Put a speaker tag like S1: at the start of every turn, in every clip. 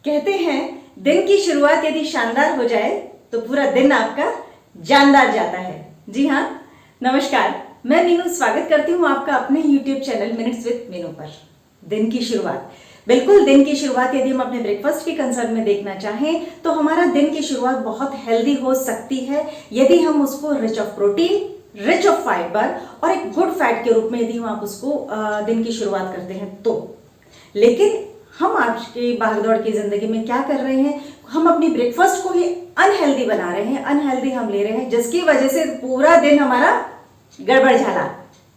S1: कहते हैं दिन की शुरुआत यदि शानदार हो जाए तो पूरा दिन आपका जानदार जाता है। जी हाँ, नमस्कार, मैं मीनू स्वागत करती हूँ आपका अपने YouTube channel minutes with Meenu पर। दिन की शुरुआत, बिल्कुल दिन की शुरुआत यदि हम अपने ब्रेकफास्ट के कंसर्न में देखना चाहें तो हमारा दिन की शुरुआत बहुत हेल्दी हो सकती है यदि हम उसको rich of protein, rich of fibre और एक गुड फैट के रूप में यदि हम आप उसको दिन की शुरुआत करते हैं तो। लेकिन हम आज की भागदौड़ की जिंदगी में क्या कर रहे हैं, हम अपनी ब्रेकफास्ट को ही अनहेल्दी बना रहे हैं, अनहेल्दी हम ले रहे हैं, जिसकी वजह से पूरा दिन हमारा गड़बड़ झाला।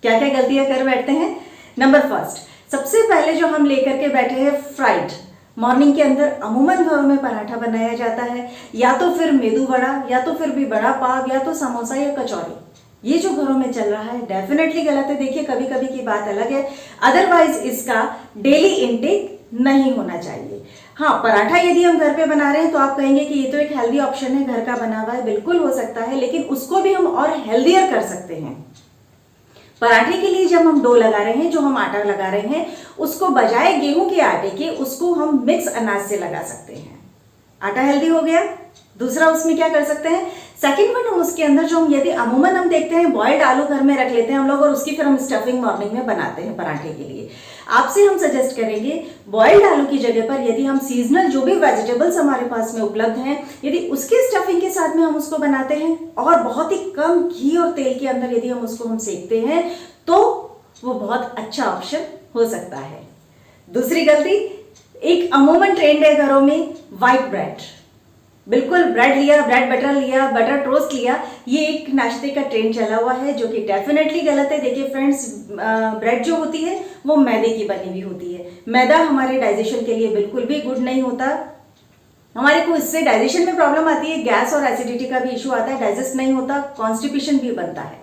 S1: क्या क्या गलतियां कर बैठते हैं। नंबर फर्स्ट, सबसे पहले जो हम लेकर के बैठे हैं फ्राइड। मॉर्निंग के अंदर अमूमन घरों में पराठा बनाया जाता है, या तो फिर मेदू वड़ा, या तो फिर भी बड़ा पाव, या तो समोसा या कचौरी। ये जो घरों में चल रहा है डेफिनेटली गलत है। देखिए, कभी कभी की बात अलग है, अदरवाइज इसका डेली इनटेक नहीं होना चाहिए। हाँ, पराठा यदि हम घर पे बना रहे हैं तो आप कहेंगे कि ये तो एक हेल्दी ऑप्शन है, घर का बना हुआ है, बिल्कुल हो सकता है, लेकिन उसको भी हम और हेल्दियर कर सकते हैं। पराठे के लिए जब हम डो लगा रहे हैं, जो हम आटा लगा रहे हैं, उसको बजाय गेहूं के आटे के उसको हम मिक्स अनाज से लगा सकते हैं। आटा हेल्दी हो गया। दूसरा उसमें क्या कर सकते हैं, सेकंड वन, हम उसके अंदर जो हम यदि अमूमन हम देखते हैं बॉइल्ड आलू घर में रख लेते हैं हम लोग और उसकी फिर हम स्टफिंग मॉर्निंग में बनाते हैं पराठे के लिए। आपसे हम सजेस्ट करेंगे बॉइल्ड आलू की जगह पर यदि हम सीजनल जो भी वेजिटेबल्स हमारे पास में उपलब्ध हैं, यदि उसके स्टफिंग के साथ में हम उसको बनाते हैं और बहुत ही कम घी और तेल के अंदर यदि हम उसको हम सेकते हैं तो वो बहुत अच्छा ऑप्शन हो सकता है। दूसरी गलती, एक अमूमन ट्रेंड है घरों में व्हाइट ब्रेड। बिल्कुल, ब्रेड लिया, ब्रेड बटर लिया, बटर टोस्ट लिया, ये एक नाश्ते का ट्रेंड चला हुआ है जो कि डेफिनेटली गलत है। देखिए फ्रेंड्स, ब्रेड जो होती है वो मैदे की बनी हुई होती है। मैदा हमारे डाइजेशन के लिए बिल्कुल भी गुड नहीं होता। हमारे को इससे डाइजेशन में प्रॉब्लम आती है, गैस और एसिडिटी का भी इशू आता है, डाइजेस्ट नहीं होता, कॉन्स्टिपेशन भी बनता है।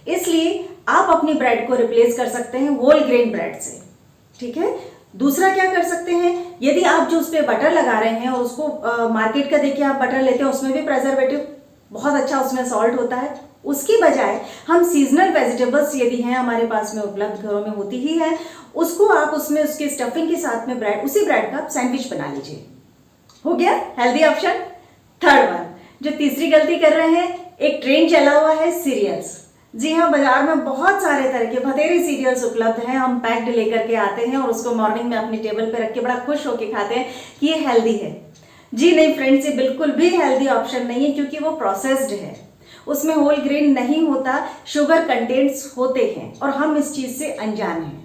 S1: इसलिए आप अपनी ब्रेड को रिप्लेस कर सकते हैं होल ग्रेन ब्रेड से। ठीक है। दूसरा क्या कर सकते हैं, यदि आप जो उस पर बटर लगा रहे हैं और उसको मार्केट का देखिए आप बटर लेते हैं, उसमें भी प्रेजर्वेटिव बहुत अच्छा उसमें सॉल्ट होता है। उसकी बजाय हम सीजनल वेजिटेबल्स यदि हैं हमारे पास में उपलब्ध, घरों में होती ही है, उसको आप उसमें उसके स्टफिंग के साथ में ब्रेड, उसी ब्रेड का सैंडविच बना लीजिए। हो गया हेल्दी ऑप्शन। थर्ड वन, जो तीसरी गलती कर रहे हैं, एक ट्रेंड चला हुआ है सीरियल्स। जी हाँ, बाजार में बहुत सारे तरह के बथेरे सीरियल्स उपलब्ध हैं, हम पैक्ड लेकर के आते हैं और उसको मॉर्निंग में अपनी टेबल पे रख के बड़ा खुश होके खाते हैं कि ये हेल्दी है। जी नहीं फ्रेंड्स, ये बिल्कुल भी हेल्दी ऑप्शन नहीं है, क्योंकि वो प्रोसेस्ड है, उसमें होल ग्रेन नहीं होता, शुगर कंटेंट्स होते हैं और हम इस चीज से अनजान हैं।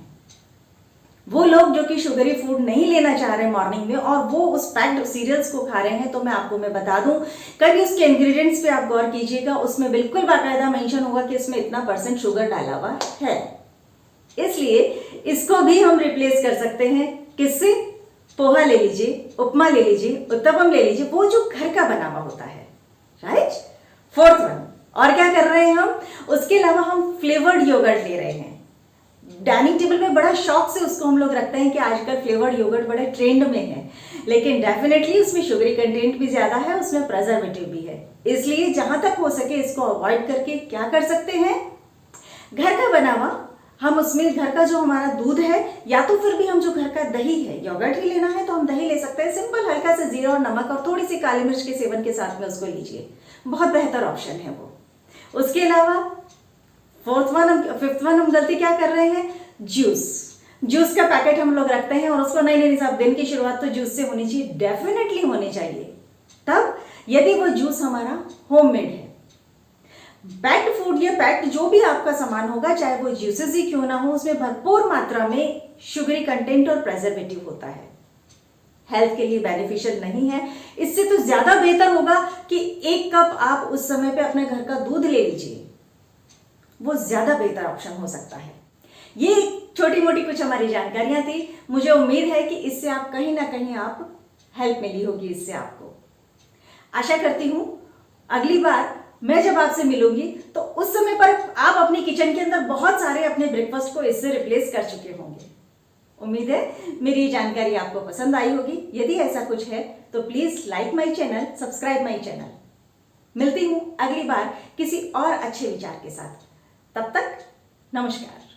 S1: वो लोग जो कि शुगरी फूड नहीं लेना चाह रहे मॉर्निंग में और वो उस पैक्ड सीरियल्स को खा रहे हैं, तो मैं बता दूं, कभी उसके इंग्रेडिएंट्स पे आप गौर कीजिएगा, उसमें बिल्कुल बाकायदा मेंशन होगा कि इसमें इतना % शुगर डाला हुआ है। इसलिए इसको भी हम रिप्लेस कर सकते हैं। किससे? पोहा ले लीजिए, उपमा ले लीजिए, उत्तपम ले लीजिए, वो जो घर का बना हुआ होता है। राइट। फोर्थ वन, और क्या कर रहे हैं हम, उसके अलावा हम फ्लेवर्ड योगर्ट ले रहे हैं। डाइनिंग टेबल में बड़ा शौक से उसको हम लोग रखते हैं कि आजकल फ्लेवर्ड योगर्ट बड़े ट्रेंड में है, लेकिन डेफिनेटली उसमें शुगरी कंटेंट भी ज्यादा है, उसमें प्रिजर्वेटिव भी है। इसलिए जहां तक हो सके इसको अवॉइड करके क्या कर सकते हैं, घर का बना हुआ, हम उसमें घर का जो हमारा दूध है, या तो फिर भी हम जो घर का दही है, योगर्ट ही लेना है तो हम दही ले सकते हैं, सिंपल हल्का सा जीरा और नमक और थोड़ी सी काली मिर्च के सेवन के साथ में उसको लीजिए, बहुत बेहतर ऑप्शन है वो। उसके अलावा फिफ्थ वन हम गलती क्या कर रहे हैं, जूस का पैकेट हम लोग रखते हैं और उसको नहीं साहब, दिन की शुरुआत तो जूस से होनी चाहिए, डेफिनेटली होनी चाहिए, तब यदि वो जूस हमारा होममेड है। पैक्ड फूड या पैक्ड जो भी आपका सामान होगा, चाहे वो जूसेस ही क्यों ना हो, उसमें भरपूर मात्रा में शुगरी कंटेंट और प्रेजर्वेटिव होता है, हेल्थ के लिए बेनिफिशियल नहीं है। इससे तो ज्यादा बेहतर होगा कि 1 कप आप उस समय पे अपने घर का दूध ले लीजिए, वो ज्यादा बेहतर ऑप्शन हो सकता है। ये छोटी मोटी कुछ हमारी जानकारियां थी, मुझे उम्मीद है कि इससे आप कहीं ना कहीं आप हेल्प मिली होगी इससे आपको। आशा करती हूं अगली बार मैं जब आपसे मिलूंगी तो उस समय पर आप अपनी किचन के अंदर बहुत सारे अपने ब्रेकफास्ट को इससे रिप्लेस कर चुके होंगे। उम्मीद है मेरी ये जानकारी आपको पसंद आई होगी। यदि ऐसा कुछ है तो please like my channel, subscribe my channel. मिलती हूं अगली बार किसी और अच्छे विचार के साथ। तब तक नमस्कार।